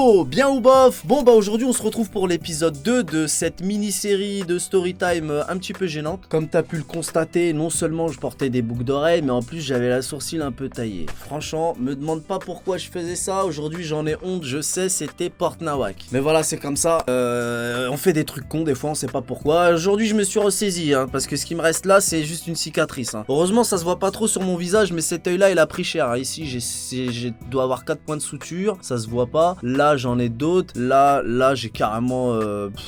Yo, bien ou bof? Bon bah aujourd'hui on se retrouve pour l'épisode 2 de cette mini-série de storytime un petit peu gênante. Comme t'as pu le constater, non seulement je portais des boucles d'oreilles, mais en plus j'avais la sourcil un peu taillée. Franchement, me demande pas pourquoi je faisais ça, aujourd'hui j'en ai honte, je sais, c'était porte nawak. Mais voilà, c'est comme ça, on fait des trucs cons des fois, on sait pas pourquoi. Aujourd'hui je me suis ressaisi, parce que ce qui me reste là c'est juste une cicatrice. Heureusement ça se voit pas trop sur mon visage, mais cet œil là il a pris cher. Ici j'ai dois avoir 4 points de suture, ça se voit pas. Là j'en ai d'autres, là j'ai carrément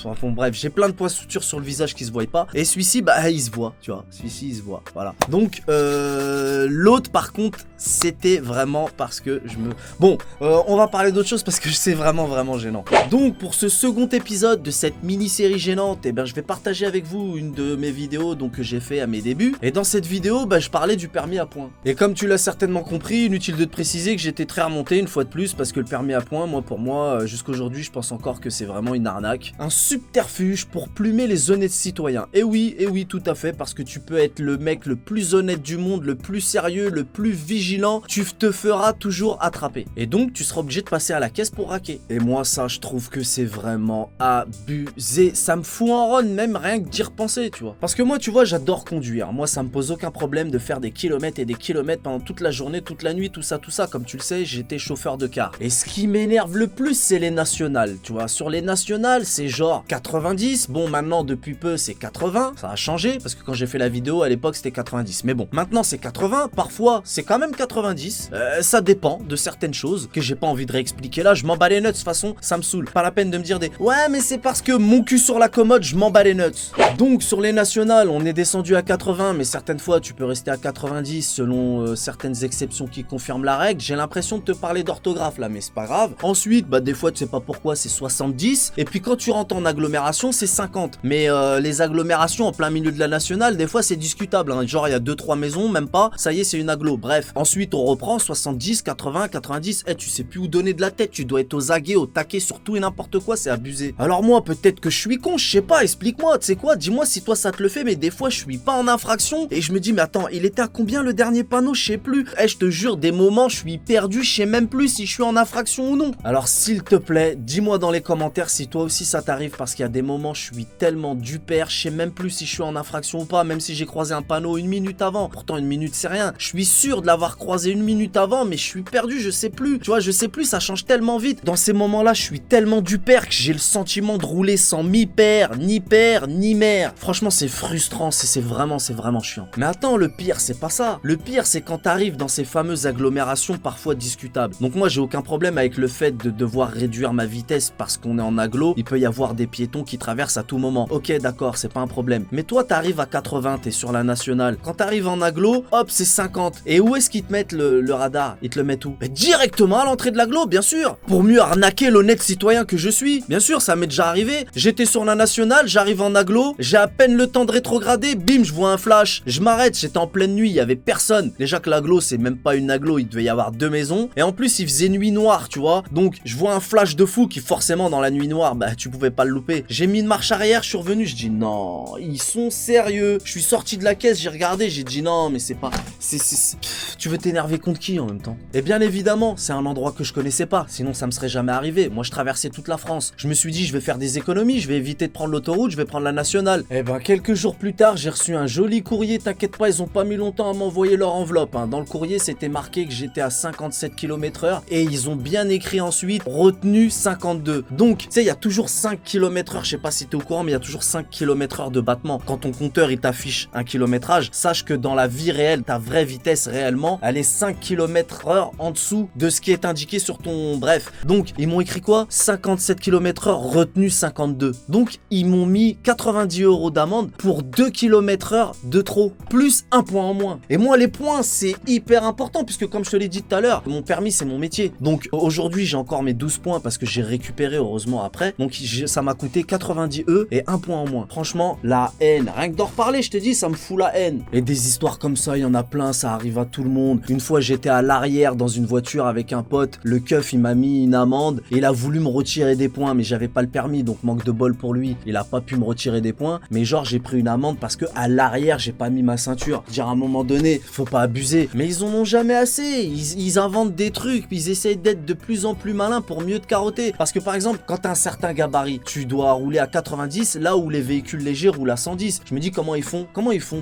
enfin bref, j'ai plein de points de suture sur le visage qui se voient pas. Et celui-ci bah il se voit, tu vois, celui-ci il se voit, voilà. Donc l'autre par contre c'était vraiment parce que je me... Bon, on va parler d'autre chose parce que c'est vraiment gênant. Donc pour ce second épisode de cette mini-série gênante, eh ben, je vais partager avec vous une de mes vidéos donc, que j'ai fait à mes débuts. Et dans cette vidéo, bah, je parlais du permis à points. Et comme tu l'as certainement compris, inutile de te préciser que j'étais très remonté une fois de plus parce que le permis à points, pour moi, jusqu'aujourd'hui, je pense encore que c'est vraiment une arnaque. Un subterfuge pour plumer les honnêtes citoyens. Et oui, tout à fait, parce que tu peux être le mec le plus honnête du monde, le plus sérieux, le plus vigilant, tu te feras toujours attraper. Et donc, tu seras obligé de passer à la caisse pour raquer. Et moi, ça, je trouve que c'est vraiment abusé. Ça me fout en run, même rien que d'y repenser, tu vois. Parce que moi, tu vois, j'adore conduire. Moi, ça me pose aucun problème de faire des kilomètres et des kilomètres pendant toute la journée, toute la nuit, tout ça. Comme tu le sais, j'étais chauffeur de car. Et ce qui m'énerve le plus, c'est les nationales, tu vois. Sur les nationales, c'est genre 90. Bon, maintenant, depuis peu, c'est 80. Ça a changé, parce que quand j'ai fait la vidéo, à l'époque, c'était 90. Mais bon, maintenant, c'est 80. Parfois, c'est quand même 90. Ça dépend de certaines choses que j'ai pas envie de réexpliquer là. Je m'en bats les nuts, de toute façon, ça me saoule. Pas la peine de me dire des... Ouais, mais c'est parce que mon cul sur la commode, je m'en bats les nuts. Donc, sur les nationales, on est descendu à 80, mais certaines fois, tu peux rester à 90 selon certaines exceptions qui confirment la règle. J'ai l'impression de te parler d'orthographe là, mais c'est pas grave. Ensuite, bah des fois tu sais pas pourquoi c'est 70. Et puis quand tu rentres en agglomération, c'est 50. Mais les agglomérations en plein milieu de la nationale, des fois c'est discutable. Genre il y a 2-3 maisons, même pas. Ça y est, c'est une agglo. Bref. Ensuite on reprend 70, 80, 90. Tu sais plus où donner de la tête. Tu dois être aux aguets, au taquet sur tout et n'importe quoi. C'est abusé. Alors moi, peut-être que je suis con. Je sais pas. Explique-moi. Tu sais quoi? Dis-moi si toi ça te le fait. Mais des fois je suis pas en infraction. Et je me dis mais attends, il était à combien le dernier panneau? Je sais plus. Je te jure, des moments je suis perdu, je sais même plus si je suis en infraction ou non. Alors s'il te plaît, dis-moi dans les commentaires si toi aussi ça t'arrive, parce qu'il y a des moments je suis tellement du père, je sais même plus si je suis en infraction ou pas, même si j'ai croisé un panneau 1 minute avant. Pourtant 1 minute c'est rien. Je suis sûr de l'avoir croisé 1 minute avant, mais je suis perdu, je sais plus. Tu vois, je sais plus, ça change tellement vite. Dans ces moments-là, je suis tellement du père que j'ai le sentiment de rouler sans mi-père, ni mère. Franchement, c'est frustrant, c'est vraiment chiant. Mais attends, le pire, c'est pas ça. Le pire, c'est quand t'arrives dans ces fameuses agglomérations parfois discutables. Donc moi j'ai aucun problème avec le fait de devoir réduire ma vitesse parce qu'on est en agglo, il peut y avoir des piétons qui traversent à tout moment. Ok d'accord, c'est pas un problème. Mais toi t'arrives à 80, t'es sur la nationale. Quand t'arrives en agglo, hop c'est 50. Et où est-ce qu'ils te mettent le radar? Ils te le mettent où? Directement à l'entrée de l'agglo, bien sûr. Pour mieux arnaquer l'honnête citoyen que je suis. Bien sûr, ça m'est déjà arrivé. J'étais sur la nationale, j'arrive en agglo, j'ai à peine le temps de rétrograder, bim, je vois un flash. Je m'arrête, j'étais en pleine nuit, il y avait personne. Déjà que l'agglo c'est même pas une agglo, il devait y avoir 2 maisons. Et en plus il faisait nuit noire, tu vois. Donc je vois un flash de fou qui forcément dans la nuit noire, bah tu pouvais pas le louper. J'ai mis une marche arrière, je suis revenu, je dis non, ils sont sérieux. Je suis sorti de la caisse, j'ai regardé, j'ai dit non mais c'est pas... Tu veux t'énerver contre qui en même temps? Et bien évidemment, c'est un endroit que je connaissais pas, sinon ça me serait jamais arrivé. Moi je traversais toute la France. Je me suis dit je vais faire des économies, je vais éviter de prendre l'autoroute, je vais prendre la nationale. Et ben quelques jours plus tard, j'ai reçu un joli courrier, t'inquiète pas, ils ont pas mis longtemps à m'envoyer leur enveloppe. Dans le courrier, c'était marqué que j'étais à 57 km/h et ils ont bien écrit ensuite retenu 52. Donc, tu sais, il y a toujours 5 km/h, je sais pas si t'es au courant, mais il y a toujours 5 km/h de battement. Quand ton compteur il t'affiche un kilométrage, sache que dans la vie réelle, ta vraie vitesse réellement, elle est 5 km/h en dessous de ce qui est indiqué sur ton... Bref. Donc, ils m'ont écrit quoi? 57 km/h retenu 52. Donc, ils m'ont mis 90 € d'amende pour 2 km/h de trop, plus un point en moins. Et moi, les points, c'est hyper important, puisque comme je te l'ai dit tout à l'heure, mon permis, c'est mon métier. Donc, aujourd'hui, j'ai encore mes 12 points, parce que j'ai récupéré, heureusement, après. Donc, ça m'a coûté 90 € et un point en moins. Franchement, la haine. Rien que d'en reparler, je te dis, ça me fout la haine. Et des histoires comme ça, il y en a plein, ça arrive à tout le monde. Une fois, j'étais à l'arrière dans une voiture avec un pote. Le keuf, il m'a mis une amende et il a voulu me retirer des points, mais j'avais pas le permis, donc manque de bol pour lui. Il a pas pu me retirer des points, mais genre, j'ai pris une amende parce que à l'arrière, j'ai pas mis ma ceinture. Dire à un moment donné, faut pas abuser. Mais ils en ont jamais assez. Ils inventent des trucs, puis ils essayent d'être de plus en plus malins pour mieux te carotter. Parce que par exemple, quand t'as un certain gabarit, tu dois rouler à 90, là où les véhicules légers roulent à 110. Je me dis comment ils font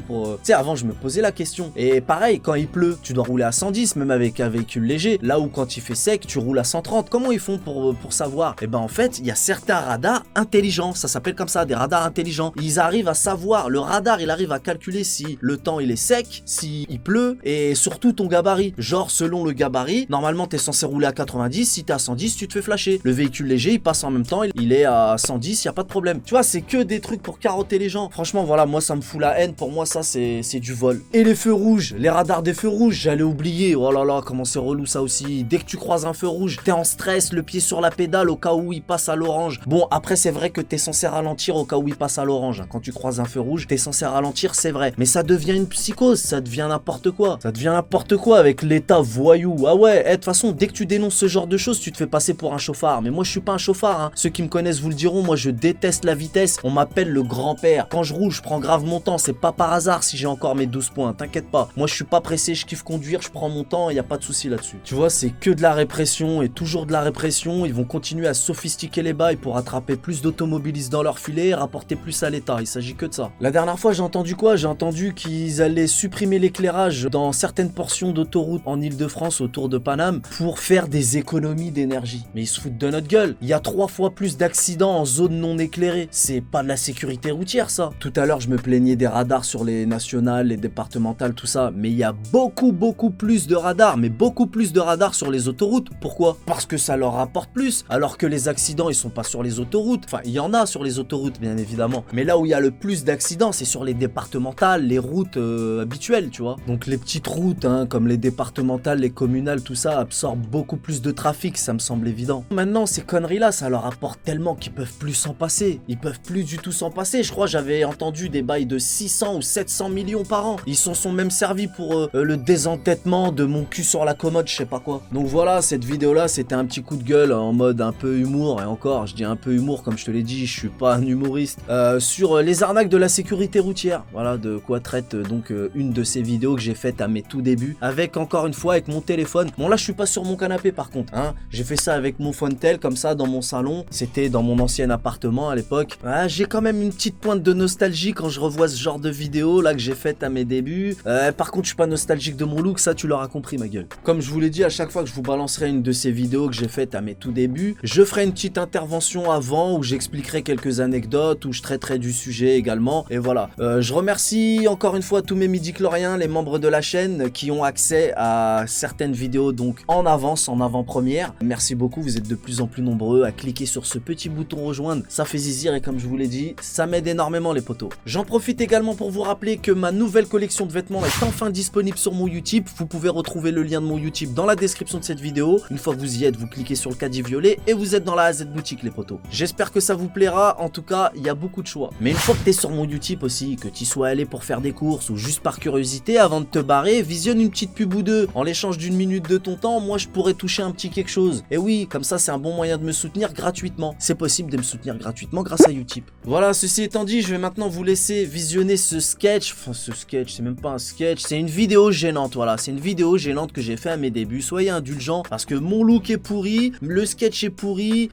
pour... Tu sais, avant je me posais la question. Et pareil, quand il pleut, tu dois rouler à 110, même avec un véhicule léger. Là où quand il fait sec, tu roules à 130. Comment ils font pour savoir? Et ben en fait, il y a certains radars intelligents. Ça s'appelle comme ça, des radars intelligents. Ils arrivent à savoir, le radar, il arrive à calculer si le temps il est sec, si il pleut, et surtout ton gabarit. Genre, selon le gabarit, normalement t'es censé rouler à 90, si t'es à 110, tu te fais flasher. Le véhicule léger, il passe en même temps, il est à 110, y a pas de problème. Tu vois, c'est que des trucs pour carotter les gens. Franchement, voilà, moi ça me fout la haine. Pour moi, ça c'est du vol. Et les feux rouges, les radars des feux rouges, j'allais oublier. Oh là là, comment c'est relou ça aussi. Dès que tu croises un feu rouge, t'es en stress, le pied sur la pédale au cas où il passe à l'orange. Bon, après, c'est vrai que t'es censé ralentir au cas où il passe à l'orange. Quand tu croises un feu rouge, t'es censé ralentir, c'est vrai. Mais ça devient une psychose, ça devient n'importe quoi. Ça devient n'importe quoi avec l'état voyou. Ah ouais, de toute façon, dès que tu dénonces ce genre de choses, tu te fais passer pour un chauffard. Mais moi, je suis pas un chauffard, hein. Ceux qui me connaissent vous le diront, moi, je déteste la vitesse. On m'appelle le grand-père. Quand je roule, je prends grave mon temps. C'est pas par hasard si j'ai encore mes 12 points. T'inquiète pas. Moi, je suis pas pressé, je kiffe conduire, je prends mon temps, y a pas de souci là-dessus. Tu vois, c'est que de la répression et toujours de la répression. Ils vont continuer à sophistiquer les bails pour attraper plus d'automobilistes dans leur filet et rapporter plus à l'État. Il s'agit que de ça. La dernière fois, j'ai entendu quoi? J'ai entendu qu'ils allaient supprimer l'éclairage dans certaines portions d'autoroute en Île-de-France autour de Paname pour faire des économies d'énergie. Mais ils se foutent de notre gueule. Il y a 3 fois plus d'accidents en zone non éclairée. C'est pas de la sécurité routière, ça. Tout à l'heure, je me plaignais des radars sur les nationales, les départementales, tout ça. Mais il y a beaucoup plus de radars. Mais beaucoup plus de radars sur les autoroutes. Pourquoi? Parce que ça leur rapporte plus. Alors que les accidents, ils sont pas sur les autoroutes. Enfin, il y en a sur les autoroutes, bien évidemment. Mais là où il y a le plus d'accidents, c'est sur les départementales, les routes habituelles, tu vois. Donc les petites routes, hein, comme les départementales, les communales, tout ça, absorbent beaucoup plus de trafic, ça me semble évident. Maintenant, ces conneries-là, ça leur apporte tellement qu'ils peuvent plus s'en passer. Ils peuvent plus du tout s'en passer. Je crois j'avais entendu des bails de 600 ou 700 millions par an. Ils s'en sont même servis pour le désentêtement de mon cul sur la commode, je sais pas quoi. Donc voilà, cette vidéo-là, c'était un petit coup de gueule en mode un peu humour. Et encore, je dis un peu humour, comme je te l'ai dit, je suis pas un humoriste. Sur les arnaques de la sécurité routière. Voilà, de quoi traite donc une de ces vidéos que j'ai faites à mes tout débuts. Avec, encore une fois, avec mon téléphone. Bon là, je suis pas sur mon canapé par contre, hein. J'ai fait ça avec mon Fontel, comme ça, dans mon salon. C'était dans mon ancien appartement à l'époque. Ah, j'ai quand même une petite pointe de nostalgie quand je revois ce genre de vidéo là que j'ai faite à mes débuts. Par contre, je suis pas nostalgique de mon look, ça tu l'auras compris, ma gueule. Comme je vous l'ai dit, à chaque fois que je vous balancerai une de ces vidéos que j'ai faites à mes tout débuts, je ferai une petite intervention avant où j'expliquerai quelques anecdotes, où je traiterai du sujet également. Et voilà. Je remercie encore une fois tous mes midi-chloriens, les membres de la chaîne qui ont accès à certaines vidéos donc en avance, en avant-première. Merci beaucoup, vous êtes de plus en plus nombreux à cliquer sur ce petit bouton rejoindre. Ça fait zizir et comme je vous l'ai dit, ça m'aide énormément les potos. J'en profite également pour vous rappeler que ma nouvelle collection de vêtements est enfin disponible sur mon Utip. Vous pouvez retrouver le lien de mon Utip dans la description de cette vidéo. Une fois que vous y êtes, vous cliquez sur le caddie violet et vous êtes dans la AZ boutique les potos. J'espère que ça vous plaira, en tout cas, il y a beaucoup de choix. Mais une fois que tu es sur mon Utip aussi, que tu sois allé pour faire des courses ou juste par curiosité, avant de te barrer, visionne une petite pub ou deux. En l'échange d'une minute de ton temps, moi je pourrais toucher un petit quelque chose. Et oui, comme ça c'est un bon moyen de me soutenir gratuitement. C'est possible de me soutenir gratuitement grâce à Utip. Voilà, ceci étant dit, je vais maintenant vous laisser visionner ce sketch. Enfin, ce sketch, c'est même pas un sketch, c'est une vidéo gênante, voilà. C'est une vidéo gênante que j'ai fait à mes débuts. Soyez indulgents parce que mon look est pourri, le sketch est pourri,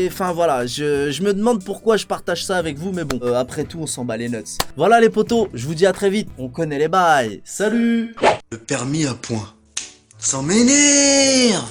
enfin voilà, je me demande pourquoi je partage ça avec vous, mais bon, après tout, on s'en bat les nuts. Voilà les potos, je vous dis à très vite, on connaît les bails. Salut! Le permis à point. Ça m'énerve!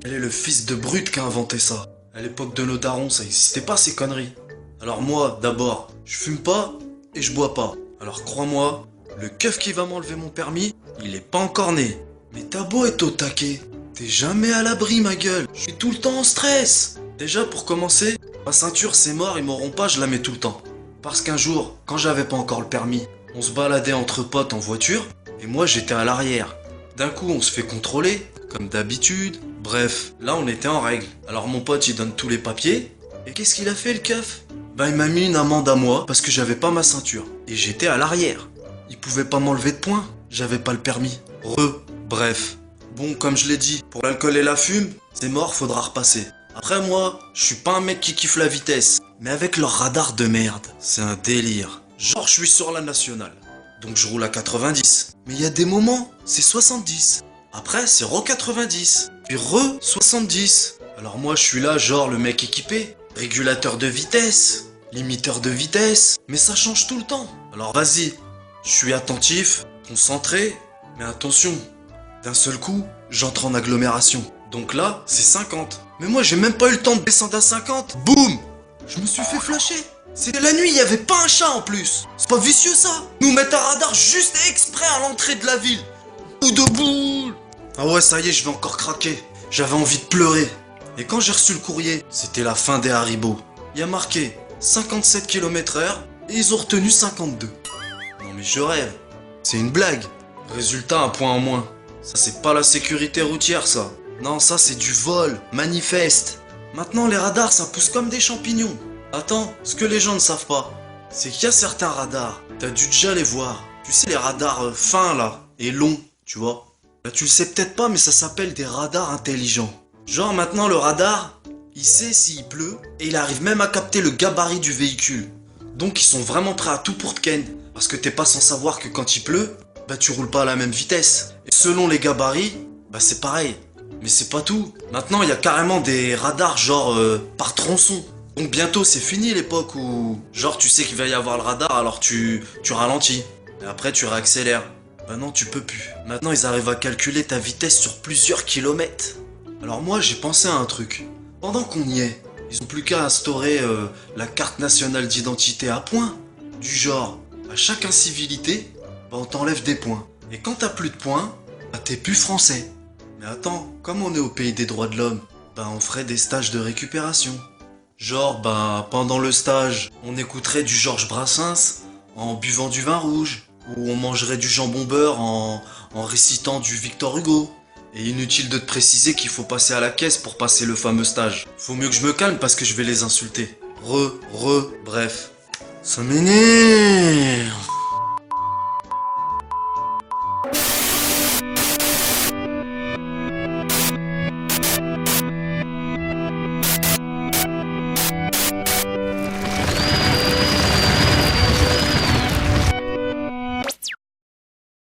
Quel est le fils de brute qui a inventé ça? À l'époque de nos darons, ça existait pas ces conneries. Alors moi, d'abord, je fume pas et je bois pas. Alors crois-moi, le keuf qui va m'enlever mon permis, il est pas encore né. Mais t'as beau être au taquet, t'es jamais à l'abri ma gueule. Je suis tout le temps en stress. Déjà pour commencer, ma ceinture c'est mort, ils m'auront pas, je la mets tout le temps. Parce qu'un jour, quand j'avais pas encore le permis, on se baladait entre potes en voiture et moi j'étais à l'arrière. D'un coup on se fait contrôler, comme d'habitude. Bref, là on était en règle. Alors mon pote il donne tous les papiers. Et qu'est-ce qu'il a fait le keuf? Bah il m'a mis une amende à moi parce que j'avais pas ma ceinture. Et j'étais à l'arrière. Il pouvait pas m'enlever de points, j'avais pas le permis. Bref. Bon, comme je l'ai dit, pour l'alcool et la fume, c'est mort, faudra repasser. Après moi, je suis pas un mec qui kiffe la vitesse. Mais avec leur radar de merde, c'est un délire. Genre je suis sur la nationale. Donc je roule à 90. Mais il y a des moments, c'est 70. Après, c'est re 90. Puis re 70. Alors moi je suis là genre le mec équipé, régulateur de vitesse, limiteur de vitesse, mais ça change tout le temps. Alors vas-y, je suis attentif, concentré, mais attention, d'un seul coup, j'entre en agglomération. Donc là, c'est 50. Mais moi j'ai même pas eu le temps de descendre à 50. Boum! Je me suis fait flasher. C'était la nuit, il y avait pas un chat en plus. C'est pas vicieux ça? Nous mettre un radar juste exprès à l'entrée de la ville. Ou de boule. Ah ouais, ça y est, je vais encore craquer. J'avais envie de pleurer. Et quand j'ai reçu le courrier, c'était la fin des Haribo. Il y a marqué 57 km/h et ils ont retenu 52. Non mais je rêve. C'est une blague. Résultat, un point en moins. Ça c'est pas la sécurité routière ça. Non, ça c'est du vol, manifeste. Maintenant les radars ça pousse comme des champignons. Attends, ce que les gens ne savent pas, c'est qu'il y a certains radars, t'as dû déjà les voir. Tu sais les radars fins là, et longs, tu vois. Là tu le sais peut-être pas mais ça s'appelle des radars intelligents. Genre maintenant le radar, il sait s'il pleut et il arrive même à capter le gabarit du véhicule. Donc ils sont vraiment prêts à tout pour te ken. Parce que t'es pas sans savoir que quand il pleut, bah tu roules pas à la même vitesse. Et selon les gabarits, bah c'est pareil. Mais c'est pas tout. Maintenant il y a carrément des radars genre par tronçon. Donc bientôt c'est fini l'époque où genre tu sais qu'il va y avoir le radar alors tu ralentis. Et après tu réaccélères. Bah non tu peux plus. Maintenant ils arrivent à calculer ta vitesse sur plusieurs kilomètres. Alors moi j'ai pensé à un truc. Pendant qu'on y est, ils ont plus qu'à instaurer la carte nationale d'identité à points. Du genre, à chaque incivilité, bah on t'enlève des points. Et quand t'as plus de points, bah t'es plus français. Mais attends, comme on est au pays des droits de l'homme, bah on ferait des stages de récupération. Genre, bah pendant le stage, on écouterait du Georges Brassens en buvant du vin rouge. Ou on mangerait du jambon beurre en récitant du Victor Hugo. Et inutile de te préciser qu'il faut passer à la caisse pour passer le fameux stage. Faut mieux que je me calme parce que je vais les insulter. Bref. Ça m'énerve.